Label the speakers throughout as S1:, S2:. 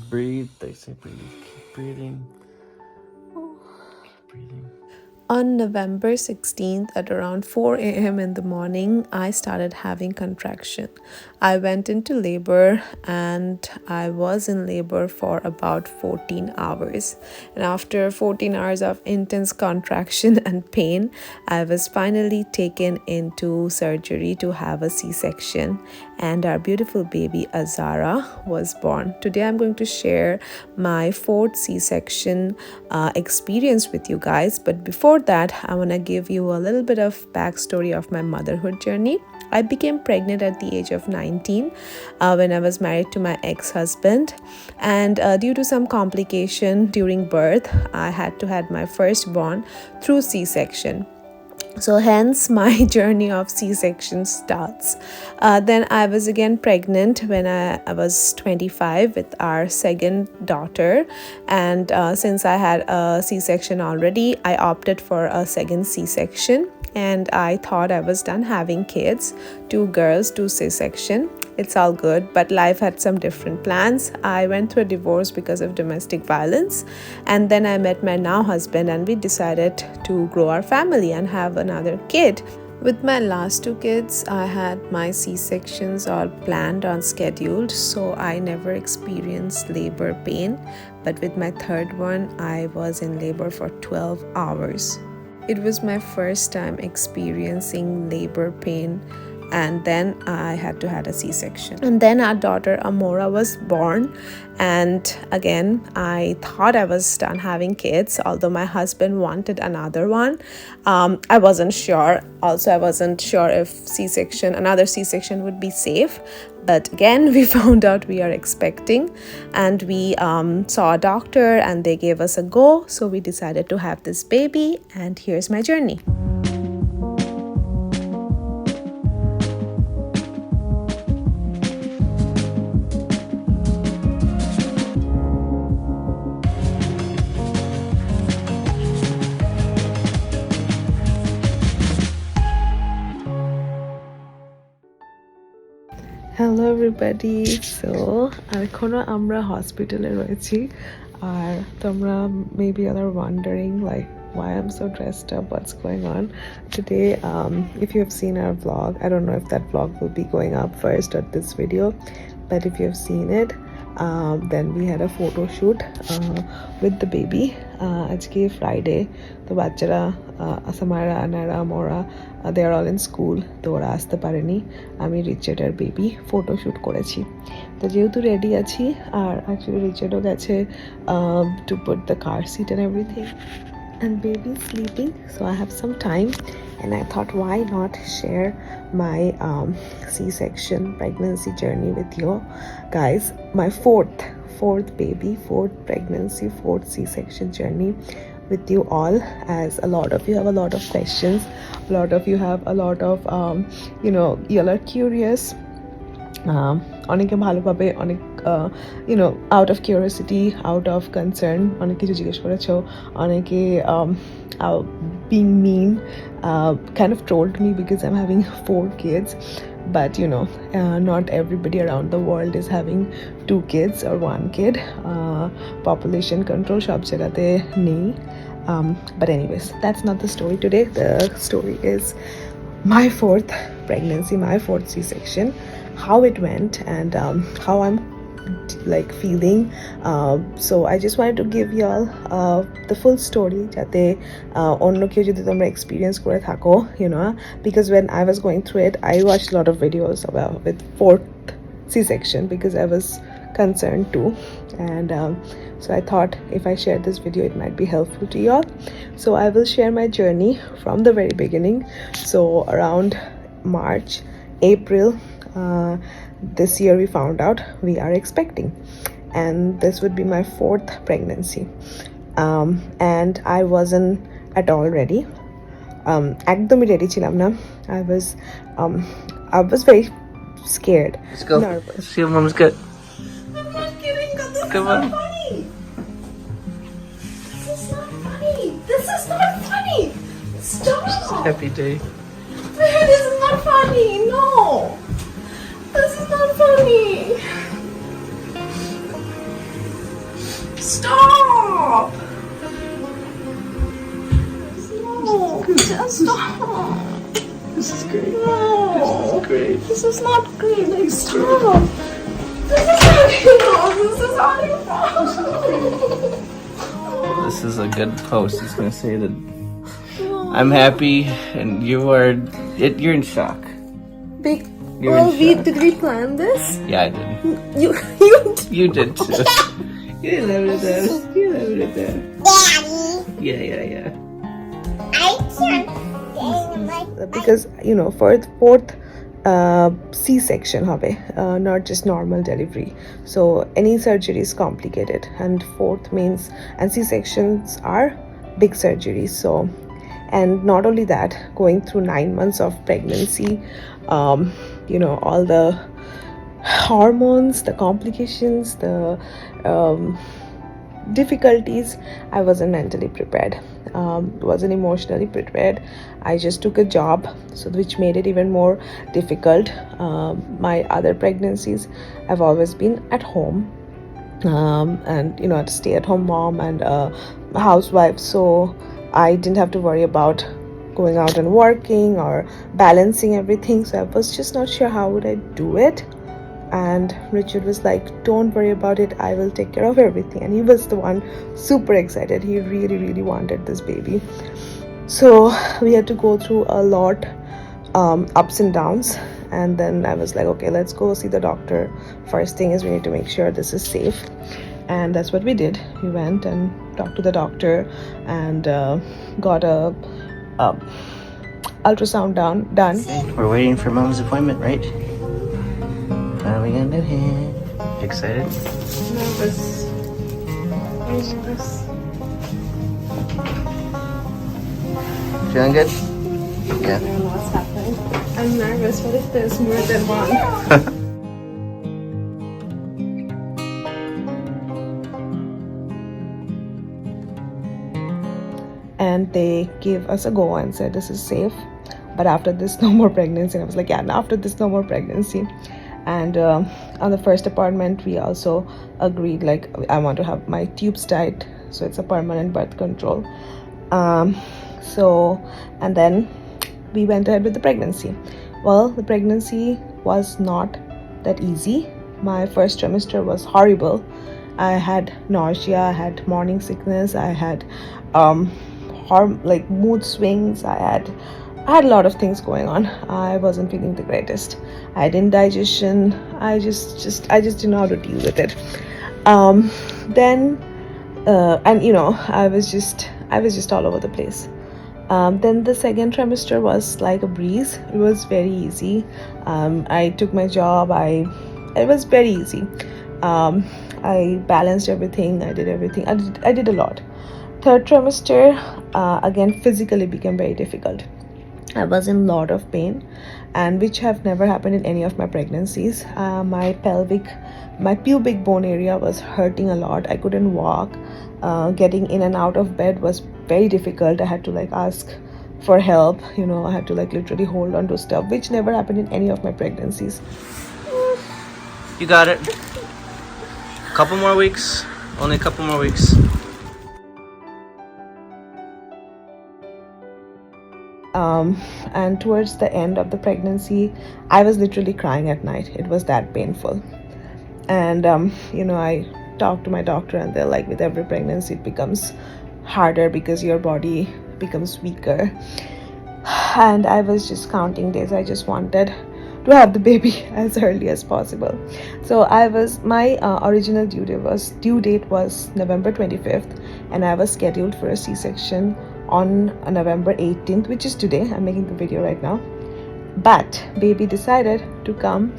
S1: breathe. They say breathe. Keep breathing. Keep breathing.
S2: On November 16th at around 4 a.m. in the morning, I started having contraction. I went into labor and I was in labor for about 14 hours. And after 14 hours of intense contraction and pain, I was finally taken into surgery to have a C-section. And our beautiful baby Azara was born. Today I'm going to share my fourth C-section experience with you guys. But before that, I want to give you a little bit of backstory of my motherhood journey. I became pregnant at the age of 19 when I was married to my ex-husband, and due to some complication during birth, I had to have my firstborn through C-section. So hence my journey of C-section starts. Then I was again pregnant when I was 25 with our second daughter, and since I had a C-section already, I opted for a second C-section, and I thought I was done having kids, 2 girls, 2 C-section. It's all good, but life had some different plans. I went through a divorce because of domestic violence, and then I met my now husband, and we decided to grow our family and have another kid. With my last 2 kids, I had my C-sections all planned on scheduled, so I never experienced labor pain. But with my third one, I was in labor for 12 hours. It was my first time experiencing labor pain, and then I had to have a C-section. And then our daughter Amora was born, and again I thought I was done having kids, although my husband wanted another one. I wasn't sure. Also, I wasn't sure if another C-section would be safe. But again, we found out we are expecting, and we saw a doctor and they gave us a go. So we decided to have this baby, and here's my journey. Hello everybody. So এখনো আমরা হসপিটালে রয়েছি, আর তোমরা maybe are wondering like why I'm so dressed up, what's going on today. If you have seen our vlog, I don't know if that vlog will be going up first or this video, but if you have seen it, then we had a photo shoot with the baby. আজকে Friday, তো বাচ্চারা সামারা, আনারা, মোরা, they are all in school, তো ওরা আসতে পারেনি। আমি রিচার্ডের baby photo shoot করেছি। তো যেহেতু রেডি আছি, আর অ্যাকচুয়ালি রিচার্ডও গেছে to put the car seat and everything, and baby is sleeping, so I have some time, and I thought why not share my C-section pregnancy journey with you guys. My fourth baby, fourth pregnancy, fourth C-section journey with you all, as a lot of you have a lot of questions, a lot of you have a lot of you all are curious. অনেকে ভালোভাবে অনেক out of curiosity, out of concern অনেক কিছু জিজ্ঞেস করেছো। অনেকে being mean kind of trolled me because I'm having 4 kids, but not everybody around the world is having 2 kids or 1 kid. Population control সব জায়গাতে নেই, but anyways, that's not the story today. The story is my 4th pregnancy, my 4th C-section, how it went, and how I'm like feeling. So I just wanted to give y'all the full story যাতে অন্য কেউ যদি তোমরা experience করে থাকো, because when I was going through it, I watched a lot of videos about with 4th C-section because I was concerned too, and so I thought if I share this video it might be helpful to y'all. So I will share my journey from the very beginning. So around March, April this year we found out we are expecting, and this would be my 4th pregnancy, and I wasn't at all ready. একদমই ready ছিলাম না. I was very scared.
S1: Let's go.
S2: Nervous.
S1: See if mom's good.
S2: I'm not kidding, this
S1: Come
S2: is
S1: on.
S2: not funny. This is not funny. This is not funny. Stop.
S1: Happy day.
S2: This is not funny. No. This is not funny. Stop! No, just stop.
S1: This is great.
S2: No,
S1: This is great.
S2: this is not great. Like, stop. This is not your fault. This is not your fault.
S1: This is a good post. He's gonna say that I'm happy and you are. You're in shock.
S2: Big.
S1: You're
S2: Well,
S1: in shock.
S2: did we plan this?
S1: Yeah, I did.
S2: You.
S1: You did too. You love it there. You love it there. Yeah.
S2: Because for the fourth C-section হবে, not just normal delivery, so any surgery is complicated, and fourth means, and C-sections are big surgeries. So, and not only that, going through 9 months of pregnancy, all the hormones, the complications, the difficulties, I wasn't mentally prepared, wasn't emotionally prepared. I just took a job, so which made it even more difficult. My other pregnancies, I've always been at home, and a stay-at-home mom and a housewife, so I didn't have to worry about going out and working or balancing everything. So I was just not sure how would I do it. And Richard was like, don't worry about it, I will take care of everything. And he was the one super excited. He really wanted this baby. So we had to go through a lot ups and downs, and then I was like, okay, let's go see the doctor. First thing is we need to make sure this is safe, and that's what we did. We went and talked to the doctor and got a ultrasound done.
S1: We're waiting for Mom's appointment, right? What are we gonna do here? Excited?
S2: Nervous. Very nervous.
S1: Feeling good? Yeah.
S2: I don't know what's happening. I'm nervous. What if there's more than one? And they gave us a go and said this is safe, but after this no more pregnancy. And I was like, yeah, after this no more pregnancy. And on the first appointment we also agreed, like, I want to have my tubes tied, so it's a permanent birth control. And then we went ahead with the pregnancy. Well, the pregnancy was not that easy. My first trimester was horrible. I had nausea, I had morning sickness, I had mood swings, I had a lot of things going on. I wasn't feeling the greatest. I had indigestion. I just didn't know how to deal with it. I was just all over the place. Then the second trimester was like a breeze. It was very easy. I took my job. It was very easy. I balanced everything. I did everything. I did a lot. Third trimester, again, physically became very difficult. I was in a lot of pain, and which have never happened in any of my pregnancies. My pubic bone area was hurting a lot. I couldn't walk. Getting in and out of bed was very difficult. I had to ask for help. I had to literally hold on to stuff, which never happened in any of my pregnancies.
S1: You got it. Couple more weeks. Only a couple more weeks.
S2: And towards the end of the pregnancy, I was literally crying at night. It was that painful. And I talked to my doctor, and they're like, with every pregnancy it becomes harder because your body becomes weaker. And I was just counting days. I just wanted to have the baby as early as possible. So my original due date was November 25th, and I was scheduled for a C-section on November 18th, which is today. I'm making the video right now, but baby decided to come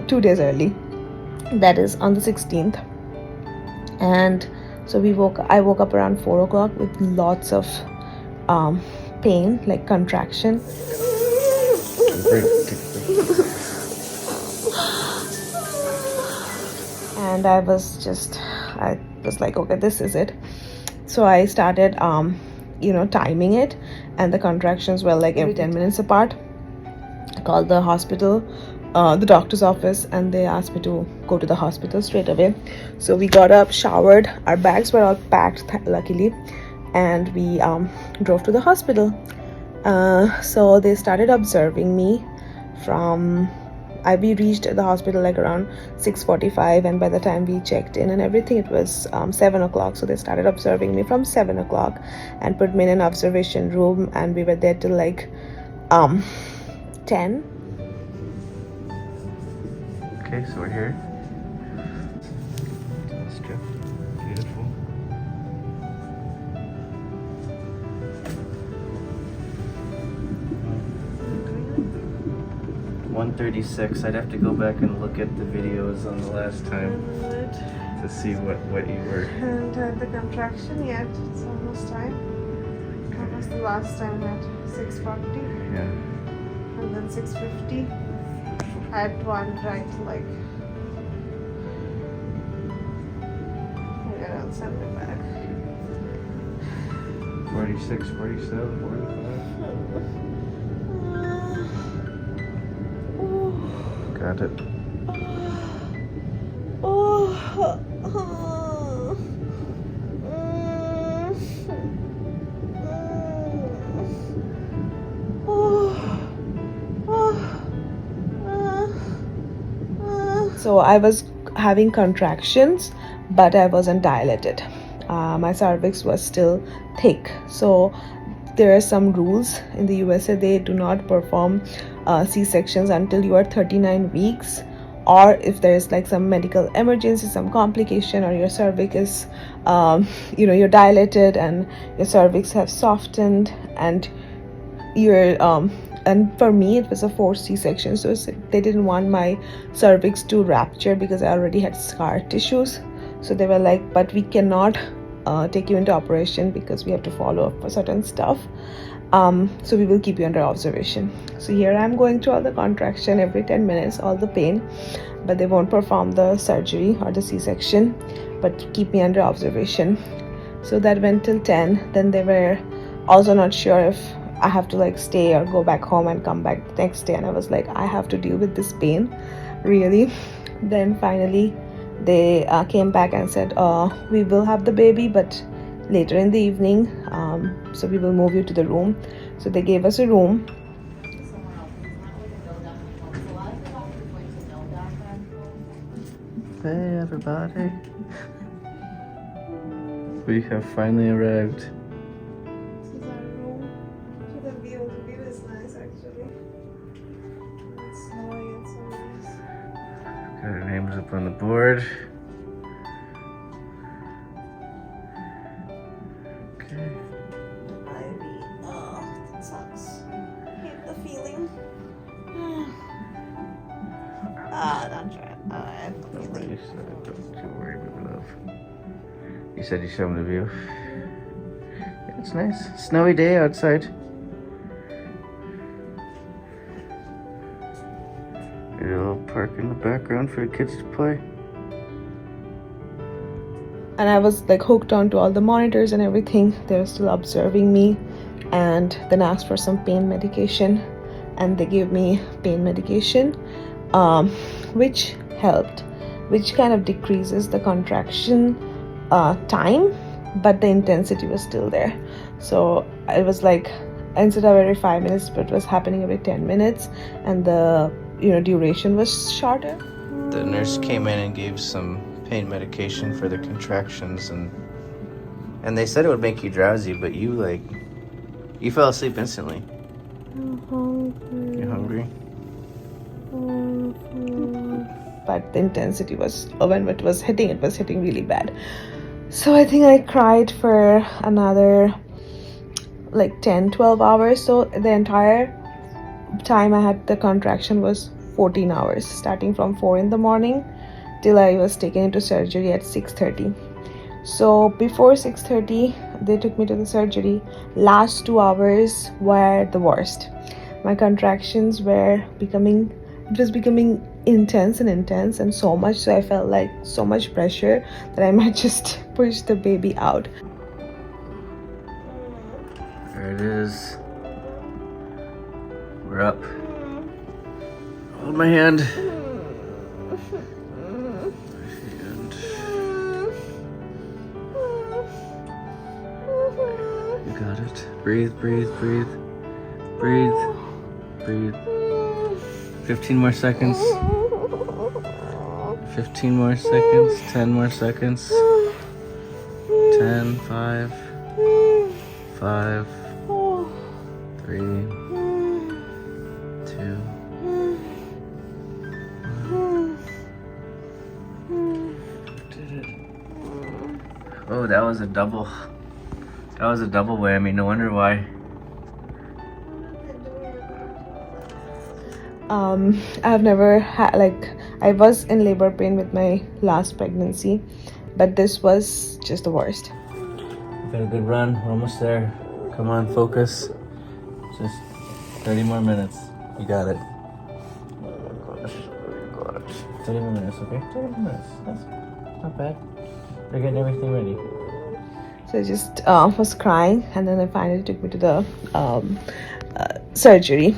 S2: 2 days early, that is on the 16th. And so I woke up around 4 o'clock with lots of pain, like contraction. And I was like, okay, this is it. So I started timing it, and the contractions were like every 10 minutes apart. I called the hospital the doctor's office, and they asked me to go to the hospital straight away. So we got up, showered, our bags were all packed, luckily, and we drove to the hospital. So they started observing me from we reached the hospital like around 6:45, and by the time we checked in and everything, it was 7 o'clock. So they started observing me from 7 o'clock and put me in an observation room, and we were there till like 10.
S1: Okay, so we're here. Beautiful. 1:36. I'd have to go back and look at the videos on the last time to see what you were.
S2: And the contraction yet, it's almost time. Almost the last time at 6:40.
S1: Yeah.
S2: And then 6:50. I had one right like. Yeah, I'll send it back.
S1: 46, 47, 45. Got it.
S2: So I was having contractions, but I wasn't dilated. My cervix was still thick. So there are some rules in the USA. They do not perform C-sections until you are 39 weeks, or if there is like some medical emergency, some complication, or your cervix is you're dilated and your cervix have softened, and you're and for me it was a forced C-section, so they didn't want my cervix to rupture because I already had scar tissues. So they were like, but we cannot take you into operation because we have to follow up for certain stuff. So we will keep you under observation. So here I'm going through all the contraction every 10 minutes, all the pain, but they won't perform the surgery or the C-section, but keep me under observation. So that went till 10. Then they were also not sure if I have to like stay or go back home and come back the next day, and I was like, I have to deal with this pain, really. Then finally they came back and said, we will have the baby, but later in the evening, so we will move you to the room. So they gave us a room.
S1: Hey everybody, we have finally arrived.
S2: This is our room. The view is nice actually. It's snowy and so nice.
S1: Got our names up on the board. Okay.
S2: Ivy. Oh, that sucks. I hate the feeling. Don't try it. I hate the feeling.
S1: You said, don't you worry, my love. You said you showed me the view. Yeah, it's nice. Snowy day outside. Got a little park in the background for the kids to play.
S2: And I was like hooked onto all the monitors and everything. They were still observing me, and then asked for some pain medication, and they gave me pain medication, which helped, which kind of decreases the contraction time, but the intensity was still there. So it was like, instead of every 5 minutes, but it was happening every 10 minutes, and the duration was shorter.
S1: The nurse came in and gave some pain medication for the contractions, and they said it would make you drowsy, but you fell asleep instantly.
S2: I'm hungry.
S1: You hungry?
S2: But the intensity was, when it was hitting really bad. So I think I cried for another like 10-12 hours. So the entire time I had the contraction was 14 hours, starting from 4 in the morning till I was taken into surgery at 6:30. So before 6:30 they took me to the surgery. Last 2 hours were the worst. My contractions were becoming intense and so much, so I felt like so much pressure that I might just push the baby out.
S1: There it is. We're up. Hold my hand. You got it. Breathe, breathe, breathe. Breathe. Breathe. 15 more seconds. 15 more seconds. 10 more seconds. 10, 5, 5, 3, 2. Did it. Oh, that was a double. That was a double whammy. No wonder why.
S2: I've never had, like, I was in labor pain with my last pregnancy, but this was just the worst.
S1: We've had a good run. We're almost there. Come on, focus. Just 30 more minutes. You got it. Oh my gosh. Oh my gosh. 30 more minutes, okay? 30 more minutes. That's not bad. They're getting everything ready.
S2: So I just was crying, and then they finally took me to the surgery.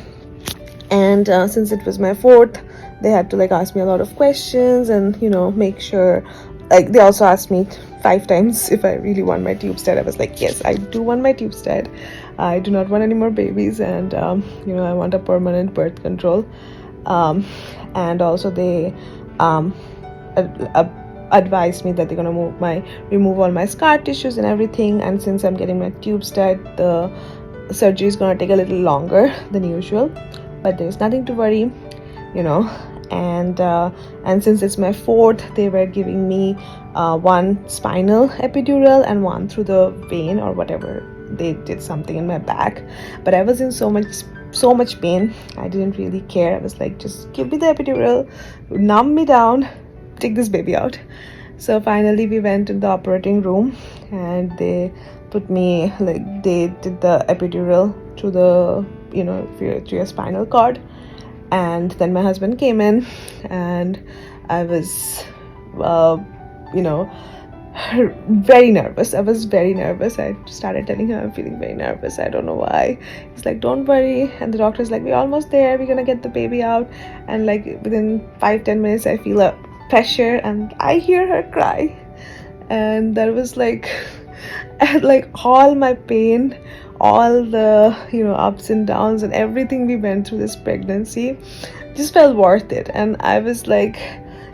S2: And since it was my fourth, they had to like ask me a lot of questions and, you know, make sure, like, they also asked me 5 times if I really want my tubes tied. I was like, yes, I do want my tubes tied. I do not want any more babies, and you know, I want a permanent birth control. And also they advised me that they're gonna remove all my scar tissues and everything. And since I'm getting my tubes tied, the surgery is gonna take a little longer than usual, but there's nothing to worry, you know. And since it's my fourth, they were giving me one spinal epidural and one through the vein or whatever. They did something in my back, but I was in so much pain. I didn't really care. I was like, just give me the epidural, numb me down, take this baby out. So finally we went in the operating room, and they put me, like, they did the epidural to the, you know, to your spinal cord. And then my husband came in, and I was you know, very nervous. I was very nervous. I started telling him I'm feeling very nervous. I don't know why. He's like, don't worry. And the doctor's like, we're almost there, we're gonna get the baby out. And like within 5-10 minutes I feel a pressure, and I hear her cry. And that was like like all my pain, all the, you know, ups and downs and everything we went through this pregnancy just felt worth it. And I was like,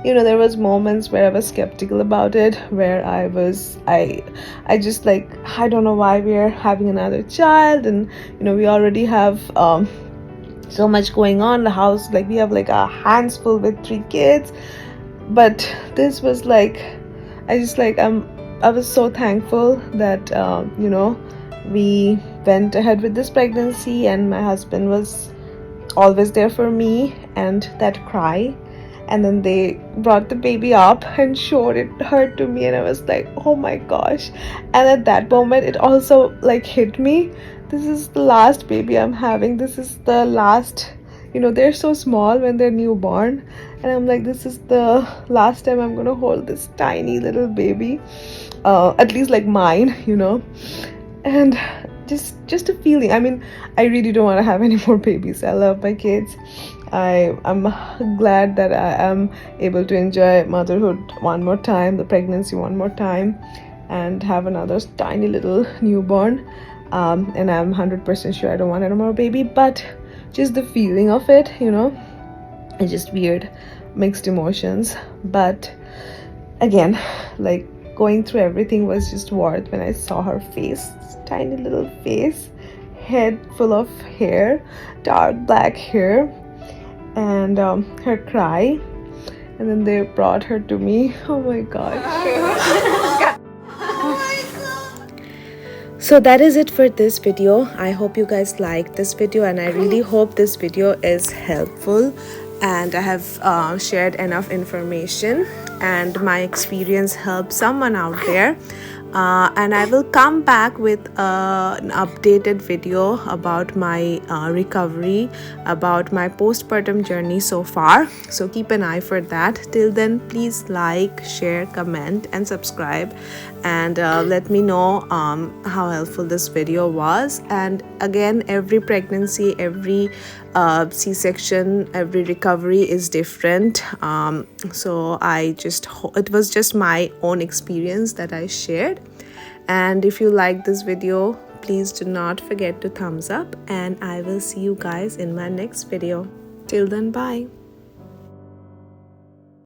S2: you know, there was moments where I was skeptical about it, where I just like, I don't know why we're having another child, and you know, we already have so much going on in the house, like we have like a hands full with 3 kids. But this was like, I was so thankful that you know, we went ahead with this pregnancy, and my husband was always there for me. And that cry, and then they brought the baby up and showed her to me, and I was like, oh my gosh. And at that moment it also like hit me, this is the last baby I'm having. This is the last, you know, they're so small when they're newborn, and I'm like, this is the last time I'm gonna hold this tiny little baby, at least like mine, you know. And just a feeling, I mean, I really don't want to have any more babies. I love my kids. I'm glad that I am able to enjoy motherhood one more time, the pregnancy one more time, and have another tiny little newborn. And I'm 100% sure I don't want any more baby, but just the feeling of it, you know, it's just weird, mixed emotions. But again, like, going through everything was just worth when I saw her face, tiny little face, head full of hair, dark black hair, and her cry. And then they brought her to me. Oh my gosh. So that is it for this video. I hope you guys liked this video, and I really hope this video is helpful and I have shared enough information and my experience helped someone out there. and I will come back with an updated video about my recovery, about my postpartum journey so far. So keep an eye for that. Till then, please like, share, comment and subscribe, and let me know how helpful this video was. And again, every pregnancy, every C-section, every recovery is different, so it was just my own experience that I shared. And if you like this video, please do not forget to thumbs up, and I will see you guys in my next video. Till then, bye.